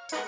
Yeah,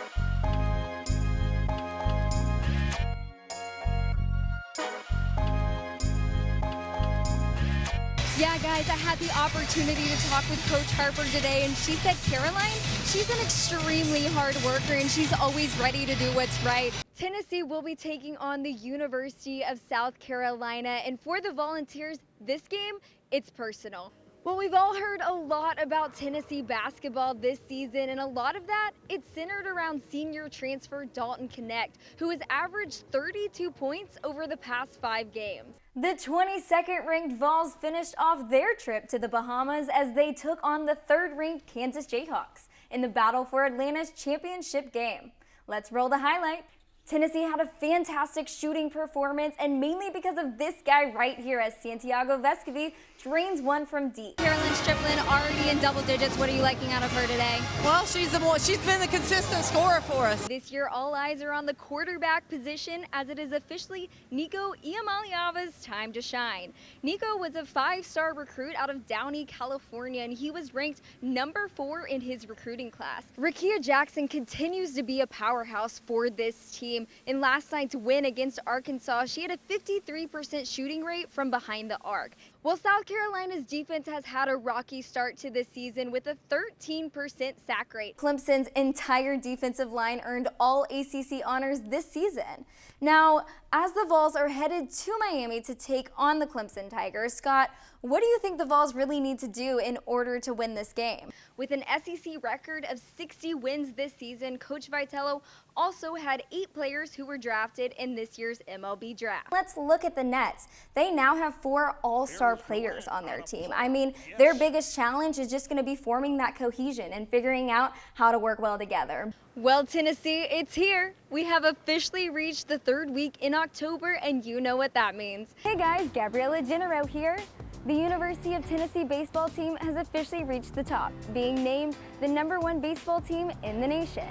guys, I had the opportunity to talk with Coach Harper today, and she said Caroline, she's an extremely hard worker, and she's always ready to do what's right. Tennessee will be taking on the University of South Carolina, and for the Volunteers, this game, it's personal. Well, we've all heard a lot about Tennessee basketball this season, and a lot of that, it's centered around senior transfer Dalton Connect, who has averaged 32 points over the past 5 games. The 22nd ranked Vols finished off their trip to the Bahamas as they took on the 3rd ranked Kansas Jayhawks in the battle for Atlanta's championship game. Let's roll the highlight. Tennessee had a fantastic shooting performance, and mainly because of this guy right here as Santiago Vescovi drains one from deep. Carolyn Strickland already in double digits. What are you liking out of her today? Well, she's been the consistent scorer for us. This year, all eyes are on the quarterback position as it is officially Nico Iamaleava's time to shine. Nico was a 5-star recruit out of Downey, California, and he was ranked number 4 in his recruiting class. Rakia Jackson continues to be a powerhouse for this team. In last night's win against Arkansas, she had a 53% shooting rate from behind the arc. Well, South Carolina's defense has had a rocky start to the season with a 13% sack rate. Clemson's entire defensive line earned all ACC honors this season. Now, as the Vols are headed to Miami to take on the Clemson Tigers, Scott, what do you think the Vols really need to do in order to win this game? With an SEC record of 60 wins this season, Coach Vitello also had 8 players who were drafted in this year's MLB draft. Let's look at the Nets. They now have 4 all-star players on their team. I mean, their biggest challenge is just going to be forming that cohesion and figuring out how to work well together. Well, Tennessee, it's here. We have officially reached the 3rd week in October, and you know what that means. Hey guys, Gabriella Genereaux here. The University of Tennessee baseball team has officially reached the top, being named the #1 baseball team in the nation.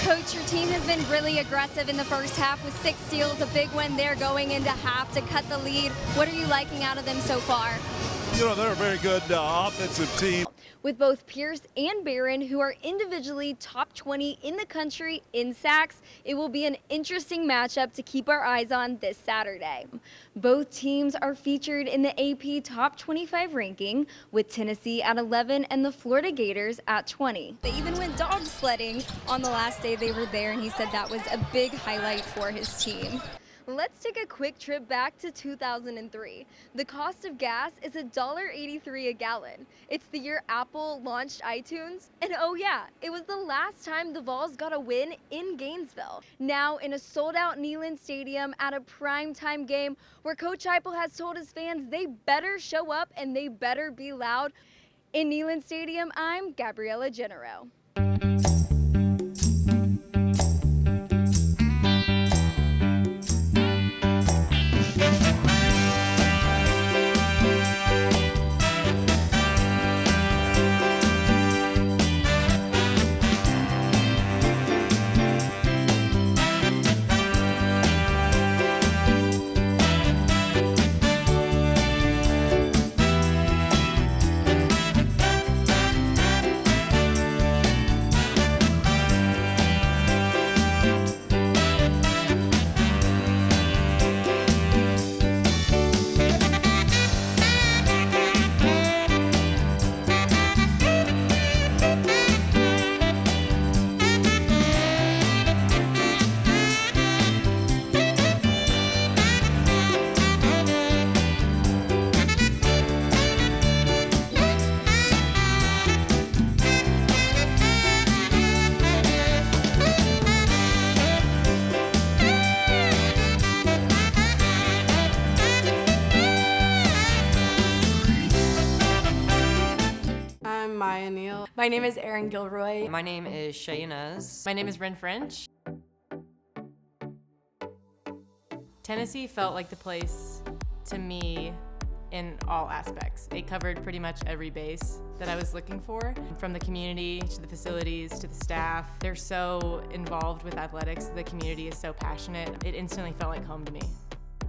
Coach, your team has been really aggressive in the first half with 6 steals, a big one there going into half to cut the lead. What are you liking out of them so far? You know, they're a very good offensive team. With both Pierce and Barron, who are individually top 20 in the country in sacks, it will be an interesting matchup to keep our eyes on this Saturday. Both teams are featured in the AP Top 25 ranking, with Tennessee at 11 and the Florida Gators at 20. They even went dog sledding on the last day they were there, and he said that was a big highlight for his team. Let's take a quick trip back to 2003. The cost of gas is $1.83 a gallon. It's the year Apple launched iTunes. And oh yeah, it was the last time the Vols got a win in Gainesville. Now in a sold-out Neyland Stadium at a primetime game where Coach Heupel has told his fans they better show up and they better be loud. In Neyland Stadium, I'm Gabriella Genereaux. My name is Erin Gilroy. My name is Shay Inez. My name is Ren French. Tennessee felt like the place to me in all aspects. It covered pretty much every base that I was looking for, from the community to the facilities to the staff. They're so involved with athletics. The community is so passionate. It instantly felt like home to me.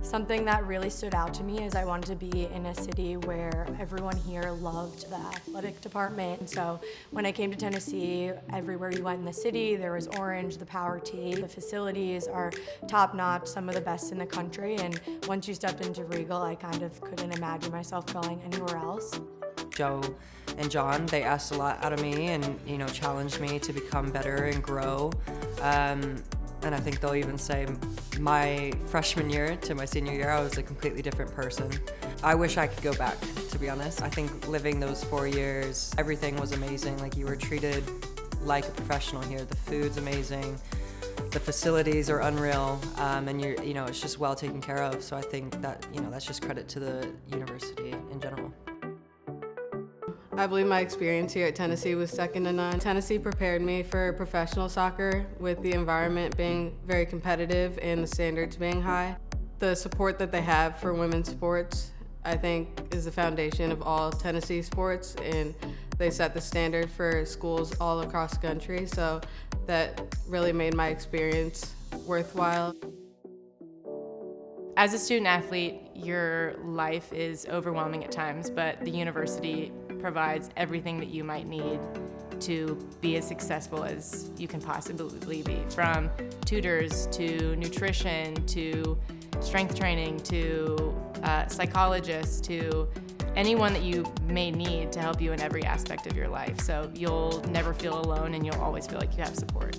Something that really stood out to me is I wanted to be in a city where everyone here loved the athletic department. And so when I came to Tennessee, everywhere you went in the city, there was orange, the power tee. The facilities are top-notch, some of the best in the country. And once you stepped into Regal, I kind of couldn't imagine myself going anywhere else. Joe and John, they asked a lot out of me and, challenged me to become better and grow. And I think they'll even say my freshman year to my senior year, I was a completely different person. I wish I could go back, to be honest. I think living those 4 years, everything was amazing. Like, you were treated like a professional here. The food's amazing. The facilities are unreal, and it's just well taken care of. So I think that, that's just credit to the university in general. I believe my experience here at Tennessee was second to none. Tennessee prepared me for professional soccer with the environment being very competitive and the standards being high. The support that they have for women's sports, I think, is the foundation of all Tennessee sports, and they set the standard for schools all across the country, so that really made my experience worthwhile. As a student athlete, your life is overwhelming at times, but the university provides everything that you might need to be as successful as you can possibly be, from tutors to nutrition to strength training to psychologists to anyone that you may need to help you in every aspect of your life. So you'll never feel alone and you'll always feel like you have support.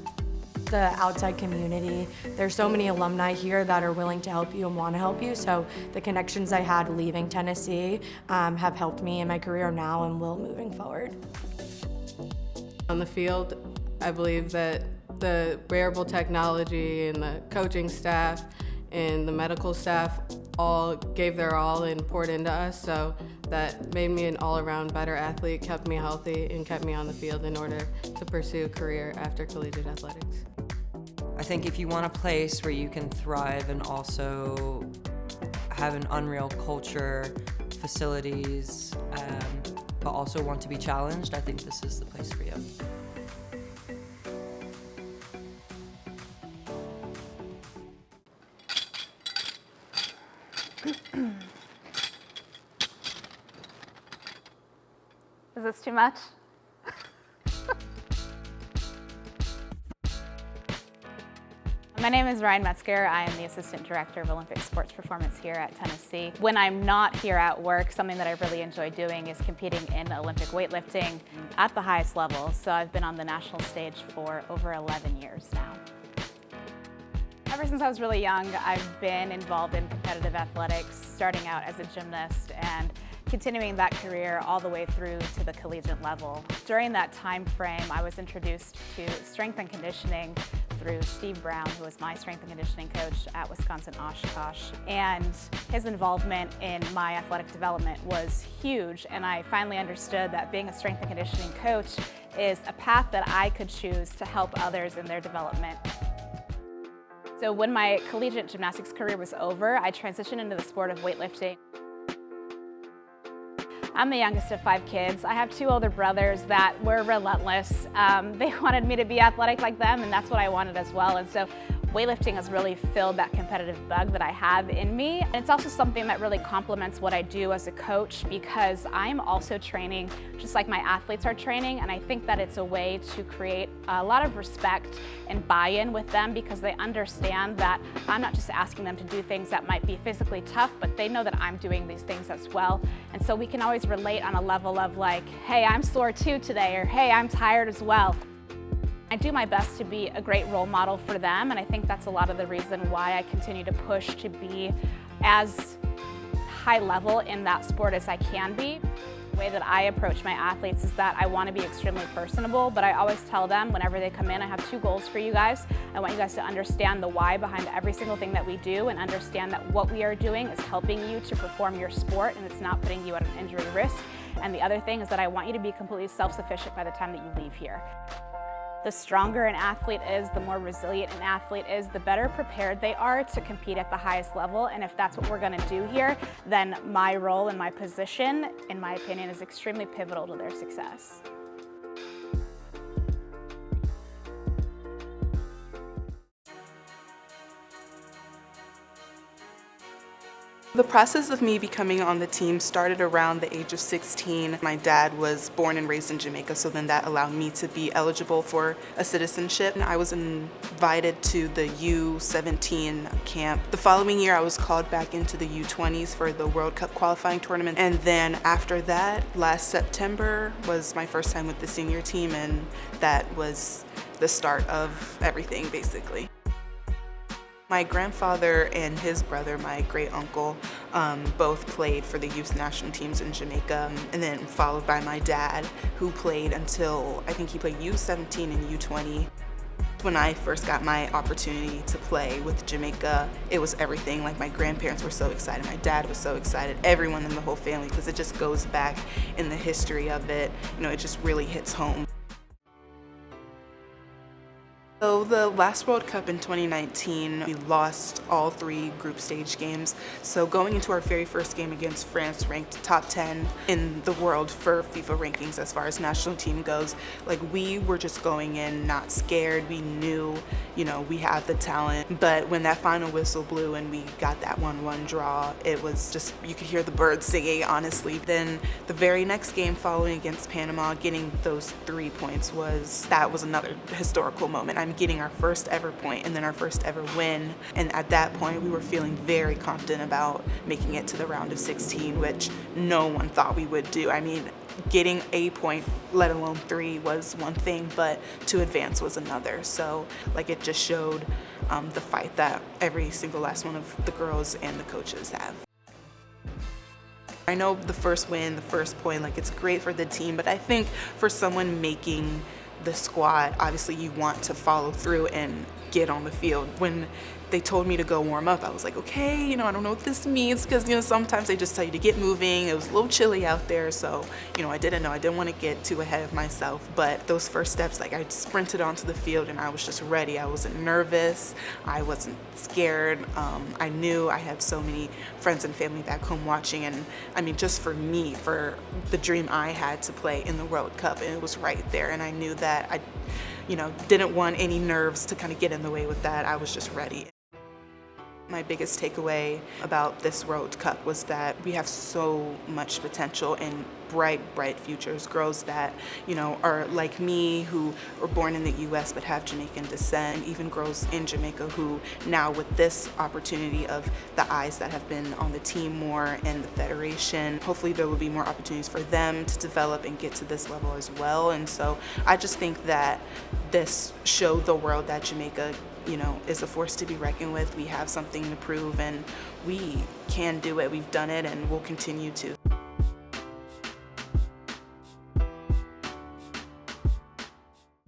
The outside community, there's so many alumni here that are willing to help you and want to help you, so the connections I had leaving Tennessee have helped me in my career now and will moving forward. On the field, I believe that the wearable technology and the coaching staff and the medical staff all gave their all and poured into us, so that made me an all-around better athlete, kept me healthy, and kept me on the field in order to pursue a career after collegiate athletics. I think if you want a place where you can thrive and also have an unreal culture, facilities, but also want to be challenged, I think this is the place for you. Is this too much? My name is Ryan Metzger. I am the Assistant Director of Olympic Sports Performance here at Tennessee. When I'm not here at work, something that I really enjoy doing is competing in Olympic weightlifting at the highest level. So I've been on the national stage for over 11 years now. Ever since I was really young, I've been involved in competitive athletics, starting out as a gymnast and continuing that career all the way through to the collegiate level. During that time frame, I was introduced to strength and conditioning through Steve Brown, who was my strength and conditioning coach at Wisconsin Oshkosh. And his involvement in my athletic development was huge, and I finally understood that being a strength and conditioning coach is a path that I could choose to help others in their development. So when my collegiate gymnastics career was over, I transitioned into the sport of weightlifting. I'm the youngest of 5 kids. I have 2 older brothers that were relentless. They wanted me to be athletic like them, and that's what I wanted as well. And so weightlifting has really filled that competitive bug that I have in me. And it's also something that really complements what I do as a coach, because I'm also training just like my athletes are training, and I think that it's a way to create a lot of respect and buy-in with them, because they understand that I'm not just asking them to do things that might be physically tough, but they know that I'm doing these things as well. And so we can always relate on a level of like, hey, I'm sore too today, or hey, I'm tired as well. I do my best to be a great role model for them, and I think that's a lot of the reason why I continue to push to be as high level in that sport as I can be. The way that I approach my athletes is that I want to be extremely personable, but I always tell them whenever they come in, I have 2 goals for you guys. I want you guys to understand the why behind every single thing that we do, and understand that what we are doing is helping you to perform your sport, and it's not putting you at an injury risk. And the other thing is that I want you to be completely self-sufficient by the time that you leave here. The stronger an athlete is, the more resilient an athlete is, the better prepared they are to compete at the highest level. And if that's what we're going to do here, then my role and my position, in my opinion, is extremely pivotal to their success. The process of me becoming on the team started around the age of 16. My dad was born and raised in Jamaica, so then that allowed me to be eligible for a citizenship. I was invited to the U17 camp. The following year, I was called back into the U20s for the World Cup qualifying tournament. And then after that, last September was my first time with the senior team, and that was the start of everything, basically. My grandfather and his brother, my great uncle, both played for the youth national teams in Jamaica, and then followed by my dad, who played until, I think he played U17 and U20. When I first got my opportunity to play with Jamaica, it was everything. Like, my grandparents were so excited, my dad was so excited, everyone in the whole family, because it just goes back in the history of it. You know, it just really hits home. So the last World Cup in 2019, we lost all 3 group stage games. So going into our very first game against France, ranked top 10 in the world for FIFA rankings as far as national team goes, like, we were just going in not scared. We knew, you know, we have the talent. But when that final whistle blew and we got that 1-1 draw, it was just, you could hear the birds singing, honestly. Then the very next game following against Panama, getting those 3 points that was another historical moment. Getting our first ever point and then our first ever win. And at that point, we were feeling very confident about making it to the round of 16, which no one thought we would do. I mean, getting a point, let alone 3, was one thing, but to advance was another. So, like, it just showed the fight that every single last one of the girls and the coaches have. I know the first win, the first point, like, it's great for the team, but I think for someone making the squad, obviously you want to follow through and get on the field. When they told me to go warm up, I was like, okay, you know, I don't know what this means, because, you know, sometimes they just tell you to get moving. It was a little chilly out there, so, you know, I didn't know. I didn't want to get too ahead of myself, but those first steps, like, I sprinted onto the field and I was just ready. I wasn't nervous. I wasn't scared. I knew I had so many friends and family back home watching, and I mean, just for me, for the dream I had to play in the World Cup, and it was right there, and I knew that I, you know, didn't want any nerves to kind of get in the way with that. I was just ready. My biggest takeaway about this World Cup was that we have so much potential and bright futures. Girls that, you know, are like me, who were born in the U.S. but have Jamaican descent, and even girls in Jamaica who now, with this opportunity of the eyes that have been on the team more and the federation, hopefully there will be more opportunities for them to develop and get to this level as well. And so I just think that this showed the world that Jamaica, you know, is a force to be reckoned with. We have something to prove, and we can do it. We've done it, and we'll continue to.